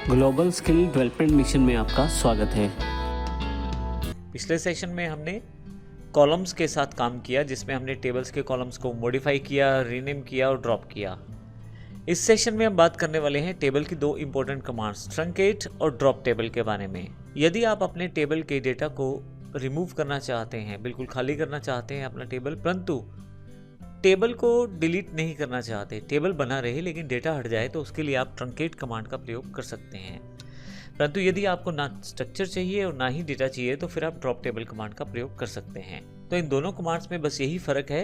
Global skill development mission में आपका स्वागत है। पिछले सेशन में हमने कॉलम्स के साथ काम किया, जिसमें हमने टेबल्स के कॉलम्स को मॉडिफाई किया, रीनेम किया और ड्रॉप किया। इस सेशन में हम बात करने वाले हैं टेबल की दो इंपॉर्टेंट कमांड्स, ट्रंकेट और ड्रॉप टेबल के बारे में। यदि आप अपने टेबल के डेटा को रिमूव करना चाहते हैं, बिल्कुल खाली करना चाहते हैं अपना टेबल, परंतु टेबल को डिलीट नहीं करना चाहते, टेबल बना रहे लेकिन डेटा हट जाए, तो उसके लिए आप ट्रंकेट कमांड का प्रयोग कर सकते हैं। परंतु यदि आपको ना स्ट्रक्चर चाहिए और ना ही डेटा चाहिए, तो फिर आप ड्रॉप टेबल कमांड का प्रयोग कर सकते हैं। तो इन दोनों कमांड्स में बस यही फ़र्क है।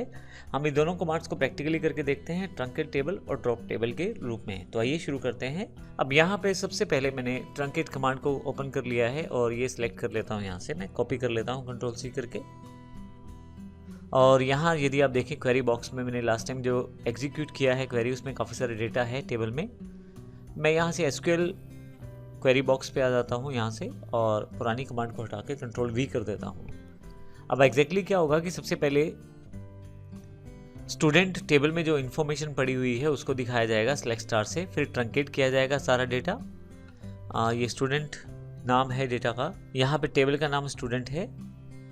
हम इन दोनों कमांड्स को प्रैक्टिकली करके देखते हैं, ट्रंकेट टेबल और ड्रॉप टेबल के रूप में। तो आइए शुरू करते हैं। अब यहाँ पे सबसे पहले मैंने ट्रंकेट कमांड को ओपन कर लिया है और ये सिलेक्ट कर लेता हूँ। यहाँ से मैं कॉपी कर लेता हूँ Ctrl+C करके। और यहाँ यदि आप देखें क्वेरी बॉक्स में मैंने लास्ट टाइम जो एग्जीक्यूट किया है क्वेरी, उसमें काफ़ी सारे डेटा है टेबल में। मैं यहाँ से SQL क्वेरी बॉक्स पे आ जाता हूँ यहाँ से, और पुरानी कमांड को हटा के Ctrl+V कर देता हूँ। अब एग्जैक्टली क्या होगा कि सबसे पहले स्टूडेंट टेबल में जो इन्फॉर्मेशन पड़ी हुई है उसको दिखाया जाएगा सेलेक्ट स्टार से, फिर ट्रंकेट किया जाएगा सारा डेटा। ये स्टूडेंट नाम है डेटा का, यहाँ पे टेबल का नाम स्टूडेंट है,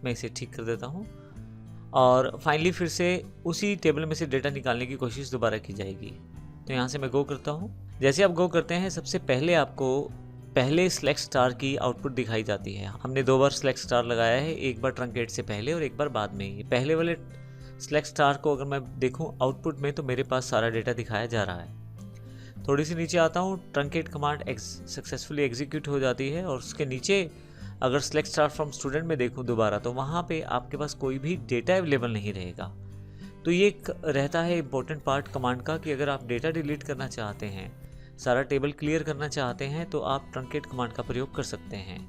मैं इसे ठीक कर देता हूँ। और फाइनली फिर से उसी टेबल में से डेटा निकालने की कोशिश दोबारा की जाएगी। तो यहाँ से मैं गो करता हूँ। जैसे आप गो करते हैं, सबसे पहले आपको पहले सेलेक्ट स्टार की आउटपुट दिखाई जाती है। हमने दो बार सेलेक्ट स्टार लगाया है, एक बार ट्रंकेट से पहले और एक बार बाद में। ये पहले वाले सेलेक्ट स्टार को अगर मैं देखूँ आउटपुट में, तो मेरे पास सारा डेटा दिखाया जा रहा है। थोड़ी सी नीचे आता हूँ, ट्रंकेट कमांड सक्सेसफुली एग्जीक्यूट हो जाती है, और उसके नीचे अगर सेलेक्ट स्टार फ्रॉम स्टूडेंट में देखूं दोबारा, तो वहाँ पे आपके पास कोई भी डेटा अवेलेबल नहीं रहेगा। तो ये एक रहता है इंपॉर्टेंट पार्ट कमांड का कि अगर आप डेटा डिलीट करना चाहते हैं, सारा टेबल क्लियर करना चाहते हैं, तो आप ट्रंकेट कमांड का प्रयोग कर सकते हैं।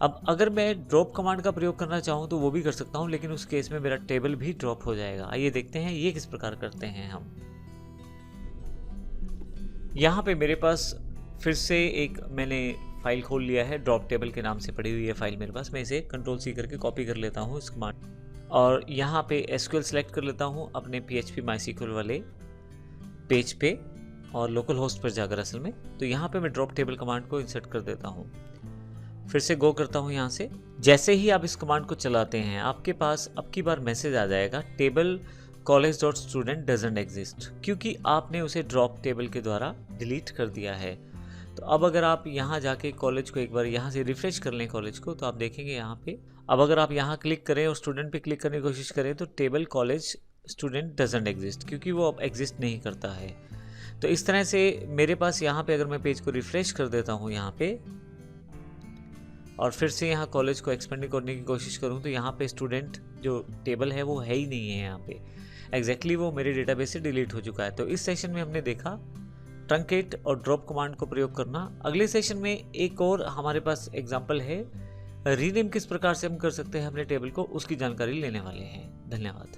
अब अगर मैं ड्रॉप कमांड का प्रयोग करना चाहूँ तो वो भी कर सकता हूँ, लेकिन उस केस में मेरा टेबल भी ड्रॉप हो जाएगा। आइए देखते हैं ये किस प्रकार करते हैं हम। यहाँ पे मेरे पास फिर से एक मैंने फाइल खोल लिया है, ड्रॉप टेबल के नाम से पड़ी हुई है फाइल मेरे पास। मैं इसे Ctrl+C करके कॉपी कर लेता हूँ इस कमांड, और यहाँ पे SQL सेलेक्ट कर लेता हूँ अपने PHP MySQL वाले पेज पे, और लोकल होस्ट पर जाकर असल में। तो यहाँ पे मैं ड्रॉप टेबल कमांड को इंसर्ट कर देता हूँ। फिर से गो करता हूँ यहाँ से। जैसे ही आप इस कमांड को चलाते हैं, आपके पास अब की बार मैसेज आ जाएगा, टेबल college.student doesn't exist, क्योंकि आपने उसे ड्रॉप टेबल के द्वारा डिलीट कर दिया है। तो अब अगर आप यहाँ जाके कॉलेज को एक बार यहाँ से रिफ्रेश कर लें कॉलेज को, तो आप देखेंगे यहाँ पे, अब अगर आप यहाँ क्लिक करें और स्टूडेंट पे क्लिक करने की कोशिश करें, तो table college student doesn't exist, क्योंकि वो अब एग्जिस्ट नहीं करता है। तो इस तरह से मेरे पास यहाँ पे अगर मैं पेज को रिफ्रेश कर देता हूँ यहाँ पे, और फिर से यहाँ कॉलेज को एक्सपेंड करने की कोशिश करूँ, तो यहाँ पे स्टूडेंट जो टेबल है वो है ही नहीं है यहाँ पे। एग्जैक्टली वो मेरे डेटाबेस से डिलीट हो चुका है। तो इस सेशन में हमने देखा ट्रंकेट और ड्रॉप कमांड को प्रयोग करना। अगले सेशन में एक और हमारे पास एग्जांपल है, रीनेम किस प्रकार से हम कर सकते हैं अपने टेबल को, उसकी जानकारी लेने वाले हैं। धन्यवाद।